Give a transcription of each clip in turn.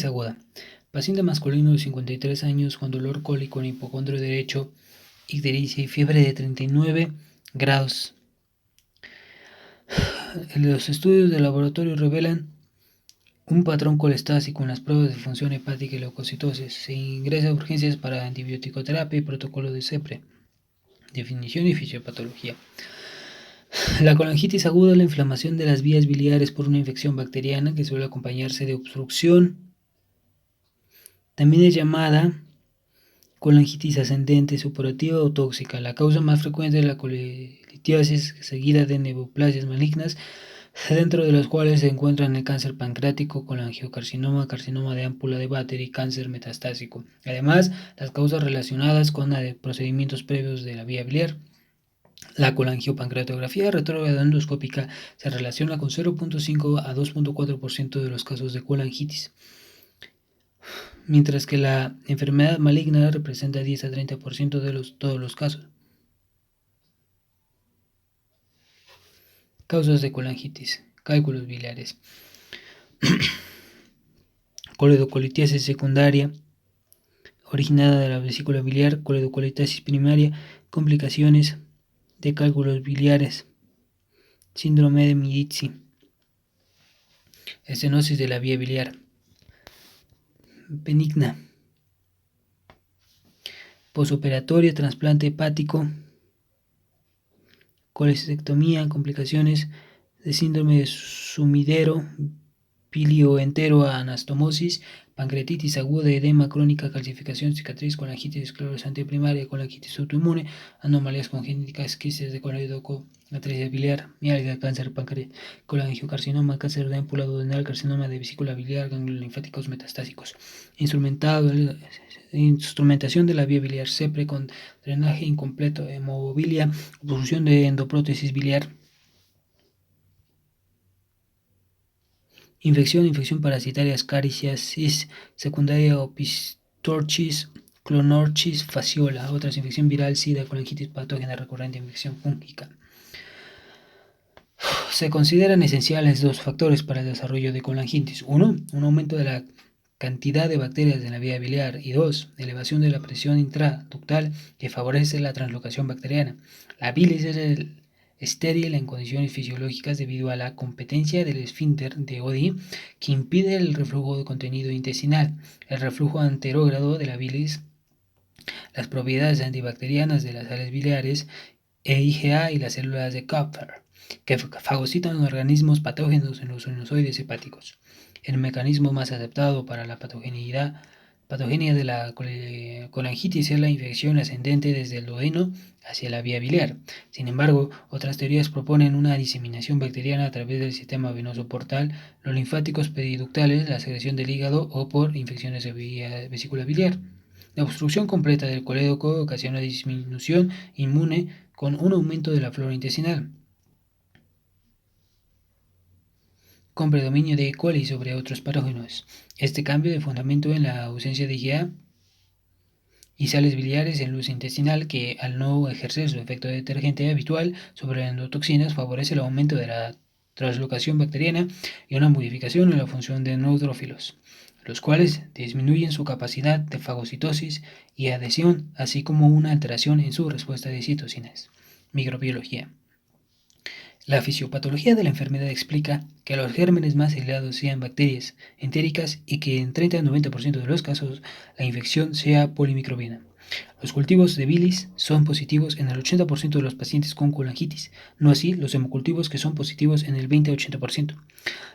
Aguda. Paciente masculino de 53 años con dolor cólico en hipocondrio derecho, ictericia y fiebre de 39 grados. Los estudios de laboratorio revelan un patrón colestásico en las pruebas de función hepática y leucocitosis. Se ingresa a urgencias para antibiótico-terapia y protocolo de CEPRE. Definición y fisiopatología. La colangitis aguda es la inflamación de las vías biliares por una infección bacteriana que suele acompañarse de obstrucción. También es llamada colangitis ascendente, supurativa o tóxica. La causa más frecuente es la colelitiasis, seguida de neoplasias malignas, dentro de las cuales se encuentran el cáncer pancreático, colangiocarcinoma, carcinoma de ámpula de Batter y cáncer metastásico. Además, las causas relacionadas con procedimientos previos de la vía biliar. La colangiopancreatografía retrógrada endoscópica se relaciona con 0.5 a 2.4% de los casos de colangitis, mientras que la enfermedad maligna representa 10 a 30% de todos los casos. Causas de colangitis: cálculos biliares, coledocolitiasis secundaria originada de la vesícula biliar, coledocolitiasis primaria, complicaciones de cálculos biliares, síndrome de Medici, estenosis de la vía biliar benigna, posoperatorio, trasplante hepático, colecistectomía, complicaciones de síndrome de sumidero, pilioenteroanastomosis, pancreatitis aguda, edema crónica, calcificación, cicatriz, colangitis esclerosante primaria, colangitis autoinmune, anomalías congénitas, quistes de colédoco, atresia biliar, mialgia, cáncer pancreas, colangiocarcinoma, cáncer de ámpula duodenal, carcinoma de vesícula biliar, ganglios linfáticos metastásicos. Instrumentación de la vía biliar, CEPRE con drenaje incompleto, hemobilia, obstrucción de endoprótesis biliar. Infección parasitaria, ascariasis secundaria, opistorchis, clonorchis, fasciola. Otras: infección viral, sida, colangitis patógena recurrente, infección fúngica. Se consideran esenciales dos factores para el desarrollo de colangitis. 1. Un aumento de la cantidad de bacterias en la vía biliar, y 2. Elevación de la presión intraductal que favorece la translocación bacteriana. La bilis es estéril en condiciones fisiológicas debido a la competencia del esfínter de Oddi que impide el reflujo de contenido intestinal. El reflujo anterógrado de la bilis, las propiedades antibacterianas de las sales biliares e IgA y las células de Kupffer, que fagocitan organismos patógenos en los sinusoides hepáticos. El mecanismo más adaptado para la patogenia de la colangitis es la infección ascendente desde el duodeno hacia la vía biliar. Sin embargo, otras teorías proponen una diseminación bacteriana a través del sistema venoso portal, los linfáticos periductales, la secreción del hígado o por infecciones de vesícula biliar. La obstrucción completa del colédoco ocasiona disminución inmune con un aumento de la flora intestinal, con predominio de E. coli sobre otros patógenos. Este cambio de fundamento en la ausencia de IgA y sales biliares en luz intestinal, que al no ejercer su efecto detergente habitual sobre las endotoxinas, favorece el aumento de la translocación bacteriana y una modificación en la función de neutrófilos, los cuales disminuyen su capacidad de fagocitosis y adhesión, así como una alteración en su respuesta de citocinas. Microbiología. La fisiopatología de la enfermedad explica que los gérmenes más aislados sean bacterias entéricas y que en 30 a 90% de los casos la infección sea polimicrobiana. Los cultivos de bilis son positivos en el 80% de los pacientes con colangitis, no así los hemocultivos, que son positivos en el 20 a 80%.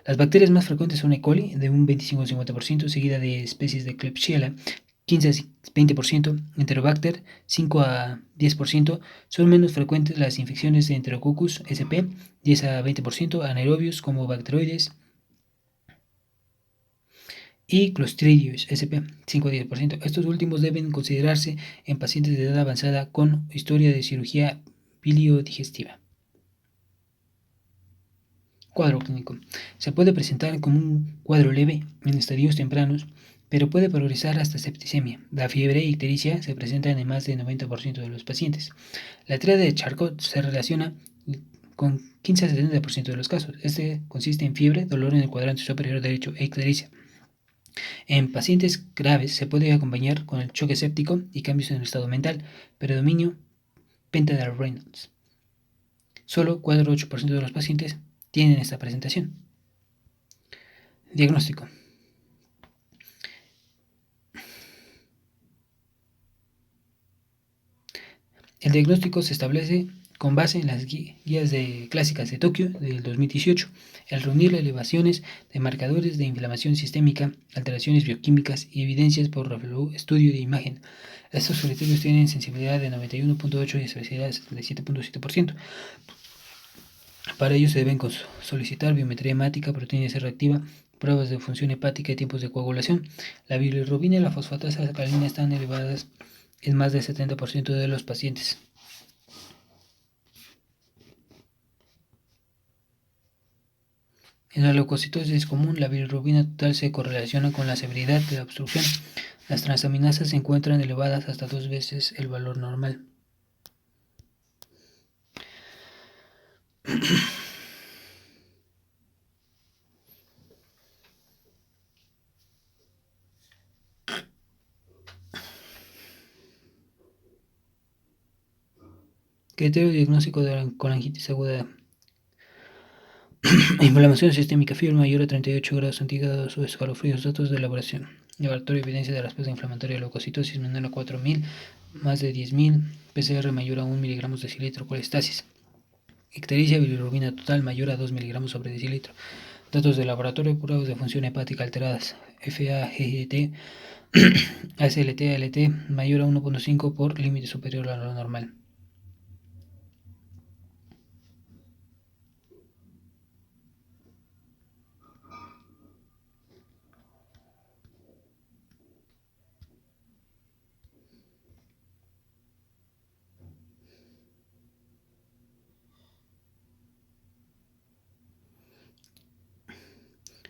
Las bacterias más frecuentes son E. coli de un 25 a 50%, seguida de especies de Klebsiella 15 a 20%, Enterobacter 5 a 10%, son menos frecuentes las infecciones de Enterococcus sp 10 a 20%, anaerobios como bacteroides y Clostridium sp 5 a 10%. Estos últimos deben considerarse en pacientes de edad avanzada con historia de cirugía biliodigestiva. Cuadro clínico. Se puede presentar como un cuadro leve en estadios tempranos, pero puede progresar hasta septicemia. La fiebre e ictericia se presentan en más del 90% de los pacientes. La tríada de Charcot se relaciona con 15 a 70% de los casos. Este consiste en fiebre, dolor en el cuadrante superior derecho e ictericia. En pacientes graves se puede acompañar con el choque séptico y cambios en el estado mental, predominio penta-Reynolds. Solo 4,8% de los pacientes tienen esta presentación. Diagnóstico. El diagnóstico se establece con base en las guías clásicas de Tokio del 2018, al reunir elevaciones de marcadores de inflamación sistémica, alteraciones bioquímicas y evidencias por estudio de imagen. Estos criterios tienen sensibilidad de 91,8 y especificidad de 77,7%. Para ello se deben solicitar biometría hemática, proteína C reactiva, pruebas de función hepática y tiempos de coagulación. La bilirrubina y la fosfatasa alcalina están elevadas en más del 70% de los pacientes. En la leucocitosis común, la bilirrubina total se correlaciona con la severidad de la obstrucción. Las transaminasas se encuentran elevadas hasta 2 veces el valor normal. Criterio diagnóstico de la colangitis aguda. Inflamación sistémica, fiebre mayor a 38 grados centígrados o escalofríos. Datos de elaboración. Laboratorio evidencia de respuesta inflamatoria a leucocitosis menor a 4.000, más de 10.000. PCR mayor a 1 miligramos de decilitro. Colestasis. Ictericia bilirrubina total mayor a 2 miligramos sobre decilitro. Datos de laboratorio, pruebas de función hepática alteradas. FA-GGT, ASLT, ALT mayor a 1,5 por límite superior a lo normal.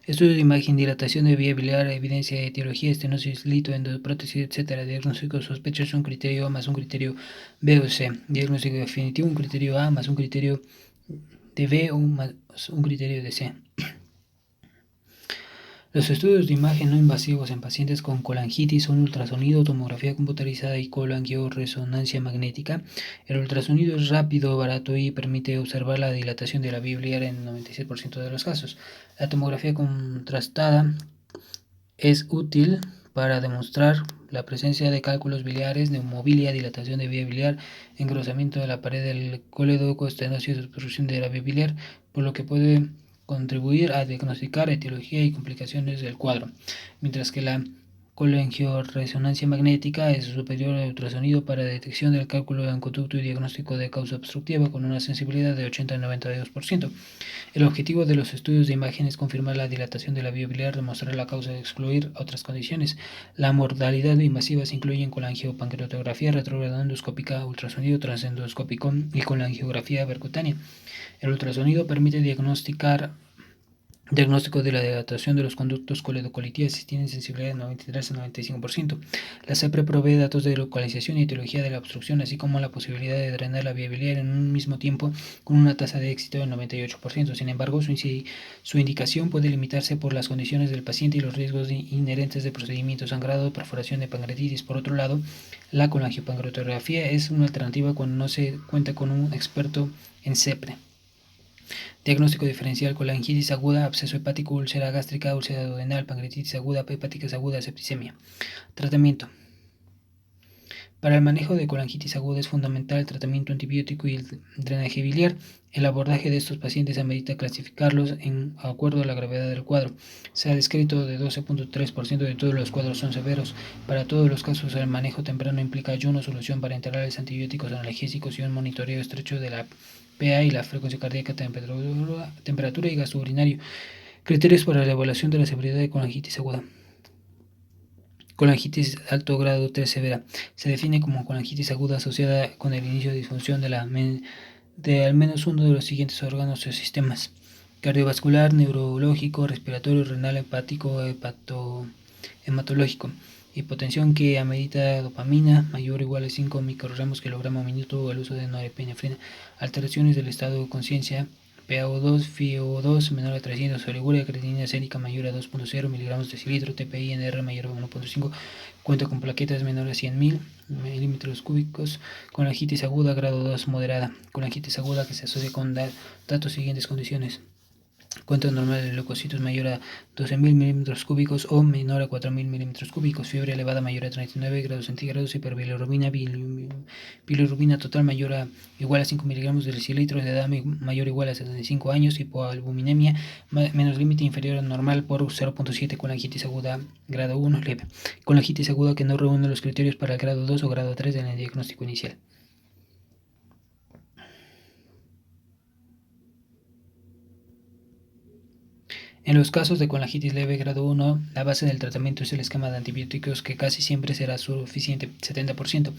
Estudios de imagen, dilatación de vía biliar, evidencia de etiología, estenosis, lito, endoprótesis, etc. Diagnóstico sospechoso, un criterio A más un criterio B o C. Diagnóstico definitivo, un criterio A más un criterio de B o más un criterio de C. Los estudios de imagen no invasivos en pacientes con colangitis son ultrasonido, tomografía computarizada y colangioresonancia magnética. El ultrasonido es rápido, barato y permite observar la dilatación de la vía biliar en el 96% de los casos. La tomografía contrastada es útil para demostrar la presencia de cálculos biliares, neumobilia, dilatación de vía biliar, engrosamiento de la pared del colédoco, estenosis, obstrucción de la vía biliar, por lo que puede contribuir a diagnosticar etiología y complicaciones del cuadro, mientras que la colangioresonancia magnética es superior al ultrasonido para detección del cálculo de conducto y diagnóstico de causa obstructiva con una sensibilidad de 80 a 92%. El objetivo de los estudios de imagen es confirmar la dilatación de la vía biliar, demostrar la causa y excluir otras condiciones. La modalidad invasiva se incluye con la angiopancreatografía retrogrado-endoscópica, ultrasonido transendoscópico y con la angiografía percutánea. El ultrasonido permite diagnóstico de la dilatación de los conductos coledocolitíasis tienen sensibilidad de 93 a 95%. La CEPRE provee datos de localización y etiología de la obstrucción, así como la posibilidad de drenar la vía biliar en un mismo tiempo con una tasa de éxito del 98%. Sin embargo, su indicación puede limitarse por las condiciones del paciente y los riesgos inherentes de procedimiento sangrado, perforación de pancreatitis. Por otro lado, la colangiopancreatografía es una alternativa cuando no se cuenta con un experto en CEPRE. Diagnóstico diferencial: colangitis aguda, absceso hepático, úlcera gástrica, úlcera duodenal, pancreatitis aguda, hepáticas agudas, septicemia. Tratamiento. Para el manejo de colangitis aguda es fundamental el tratamiento antibiótico y el drenaje biliar. El abordaje de estos pacientes amerita clasificarlos en acuerdo a la gravedad del cuadro. Se ha descrito de 12,3% de todos los cuadros son severos. Para todos los casos, el manejo temprano implica ayuno, solución parenterales, antibióticos analgésicos y un monitoreo estrecho de la PA y la frecuencia cardíaca, temperatura y gasto urinario. Criterios para la evaluación de la severidad de colangitis aguda. Colangitis alto grado 3 severa. Se define como colangitis aguda asociada con el inicio de disfunción de al menos uno de los siguientes órganos o sistemas: cardiovascular, neurológico, respiratorio, renal, hepático, hematológico. Hipotensión que amerita dopamina mayor o igual a 5 microgramos kilogramo minuto, o el uso de norepinefrina. Alteraciones del estado de conciencia, PaO2, FiO2 menor a 300, oliguria, creatinina sérica mayor a 2.0 miligramos decilitro, TPI NR mayor a 1.5, cuenta con plaquetas menores a 100.000 milímetros cúbicos, colangitis aguda grado 2 moderada, colangitis aguda que se asocia con datos siguientes condiciones. Cuenta normal de leucocitos mayor a 12.000 milímetros cúbicos o menor a 4.000 milímetros cúbicos, fiebre elevada mayor a 39 grados centígrados, hiperbilirrubina, bilirrubina total mayor a igual a 5 miligramos de decilitro, de edad mayor o igual a 75 años, hipoalbuminemia menos límite inferior a normal por 0.7, colangitis aguda grado 1 leve, colangitis aguda que no reúne los criterios para el grado 2 o grado 3 del diagnóstico inicial. En los casos de colangitis leve grado 1, la base del tratamiento es el esquema de antibióticos que casi siempre será suficiente, 70%.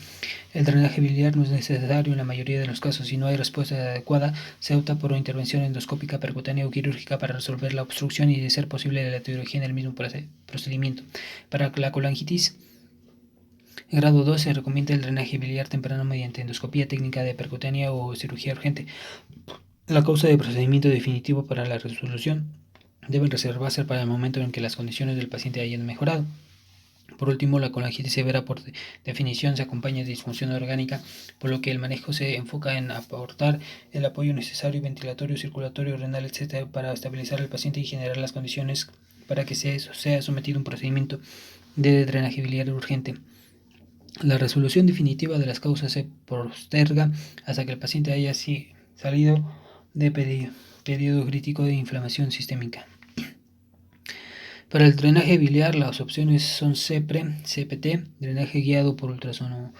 El drenaje biliar no es necesario en la mayoría de los casos. Si no hay respuesta adecuada, se opta por una intervención endoscópica, percutánea o quirúrgica para resolver la obstrucción y, de ser posible, la etiología en el mismo procedimiento. Para la colangitis grado 2 se recomienda el drenaje biliar temprano mediante endoscopía técnica de percutánea o cirugía urgente. La causa de procedimiento definitivo para la resolución deben reservarse para el momento en que las condiciones del paciente hayan mejorado. Por último, la colangitis severa por definición se acompaña de disfunción orgánica, por lo que el manejo se enfoca en aportar el apoyo necesario ventilatorio, circulatorio, renal, etc. para estabilizar al paciente y generar las condiciones para que sea sometido a un procedimiento de drenaje biliar urgente. La resolución definitiva de las causas se posterga hasta que el paciente haya salido de periodo crítico de inflamación sistémica. Para el drenaje biliar, las opciones son CEPRE, CPT, drenaje guiado por ultrasonido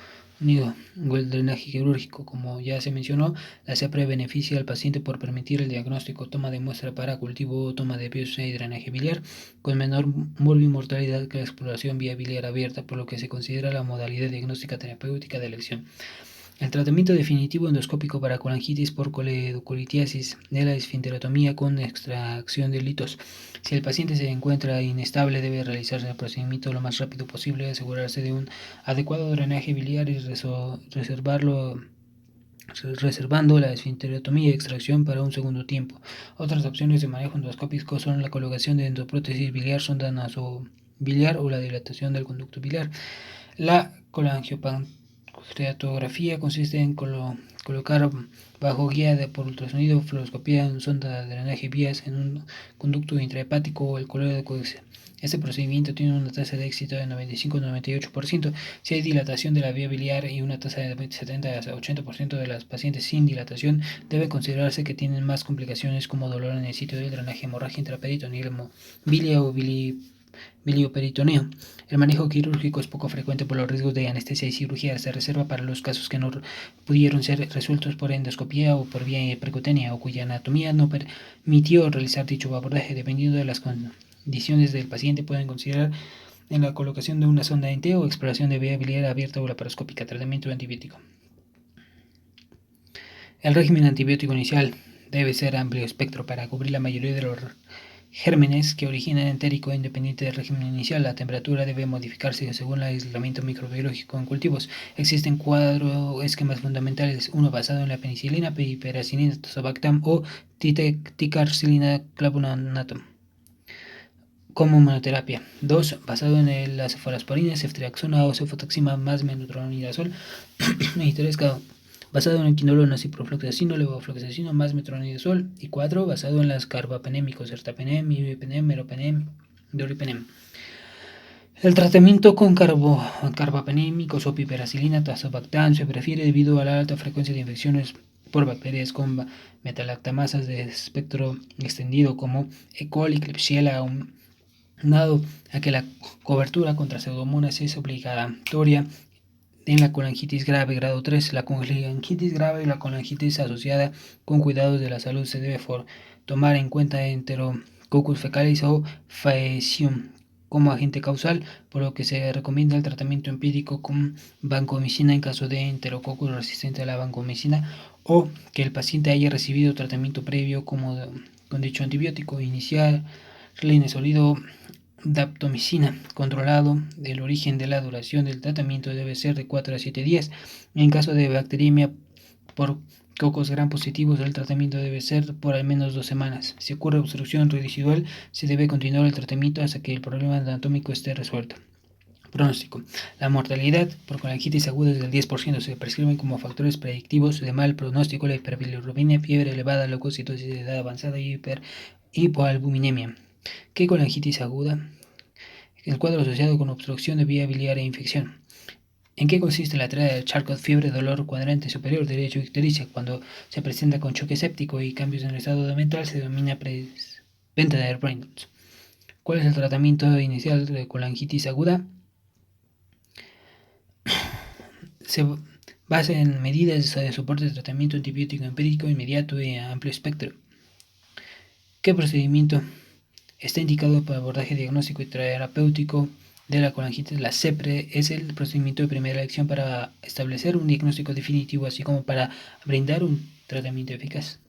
o el drenaje quirúrgico. Como ya se mencionó, la CEPRE beneficia al paciente por permitir el diagnóstico, toma de muestra para cultivo, toma de biopsia y drenaje biliar, con menor morbimortalidad que la exploración vía biliar abierta, por lo que se considera la modalidad diagnóstica terapéutica de elección. El tratamiento definitivo endoscópico para colangitis por coledocolitiasis de la esfinterotomía con extracción de litos. Si el paciente se encuentra inestable, debe realizarse el procedimiento lo más rápido posible, asegurarse de un adecuado drenaje biliar y reservando la esfinterotomía y extracción para un segundo tiempo. Otras opciones de manejo endoscópico son la colocación de endoprótesis biliar, sonda nasobiliar o la dilatación del conducto biliar. La colangiopancreatografía consiste en colocar bajo guía por ultrasonido o fluoroscopía en sonda de drenaje vías en un conducto intrahepático o el colédoco. Este procedimiento tiene una tasa de éxito de 95-98%. Si hay dilatación de la vía biliar y una tasa de 70-80% de las pacientes sin dilatación, debe considerarse que tienen más complicaciones como dolor en el sitio del drenaje, hemorragia intraperitoneal, bilia o bilioperitoneo. El manejo quirúrgico es poco frecuente por los riesgos de anestesia y cirugía. Se reserva para los casos que no pudieron ser resueltos por endoscopía o por vía percutánea o cuya anatomía no permitió realizar dicho abordaje. Dependiendo de las condiciones del paciente, pueden considerar en la colocación de una sonda ENT o exploración de vía biliar abierta o laparoscópica. Tratamiento antibiótico. El régimen antibiótico inicial debe ser amplio espectro para cubrir la mayoría de los gérmenes que originan entérico independiente del régimen inicial. La temperatura debe modificarse según el aislamiento microbiológico en cultivos. Existen 4 esquemas fundamentales: uno basado en la penicilina, piperacilina, tazobactam o ticarcilina clavulonato como monoterapia. 2. Basado en la cefalosporina, ceftriaxona o cefotaxima más metronidazol. Y 3. Basado en el quinolona, ciprofloxacino, levofloxacino más metronidazol. Y 4. Basado en las carbapenémicos, ertapenem, imipenem, meropenem, doripenem. El tratamiento con carbapenémicos o piperacilina, tazobactam se prefiere debido a la alta frecuencia de infecciones por bacterias con metalactamasas de espectro extendido como E. coli, Klebsiella, dado a que la cobertura contra pseudomonas es obligatoria en la colangitis grave grado 3. La colangitis grave y la colangitis asociada con cuidados de la salud se debe tomar en cuenta Enterococcus fecalis o Faecium como agente causal, por lo que se recomienda el tratamiento empírico con vancomicina en caso de Enterococcus resistente a la vancomicina o que el paciente haya recibido tratamiento previo con dicho antibiótico. Iniciar linezolida daptomicina controlado. El origen de la duración del tratamiento debe ser de 4 a 7 días. En caso de bacteriemia por cocos gram positivos, el tratamiento debe ser por al menos 2 semanas. Si ocurre obstrucción residual, se debe continuar el tratamiento hasta que el problema anatómico esté resuelto. Pronóstico. La mortalidad por colangitis aguda es del 10%. Se prescriben como factores predictivos de mal pronóstico la hiperbilirrubina, fiebre elevada, leucocitosis de edad avanzada y hipoalbuminemia. ¿Qué colangitis aguda? El cuadro asociado con obstrucción de vía biliar e infección. ¿En qué consiste la triada de Charcot? Fiebre, dolor cuadrante superior derecho y ictericia? Cuando se presenta con choque séptico y cambios en el estado mental, se denomina venta de Reynolds. ¿Cuál es el tratamiento inicial de colangitis aguda? Se basa en medidas de soporte de tratamiento antibiótico empírico inmediato y a amplio espectro. ¿Qué procedimiento está indicado para abordaje diagnóstico y terapéutico de la colangitis? La CEPRE es el procedimiento de primera elección para establecer un diagnóstico definitivo, así como para brindar un tratamiento eficaz.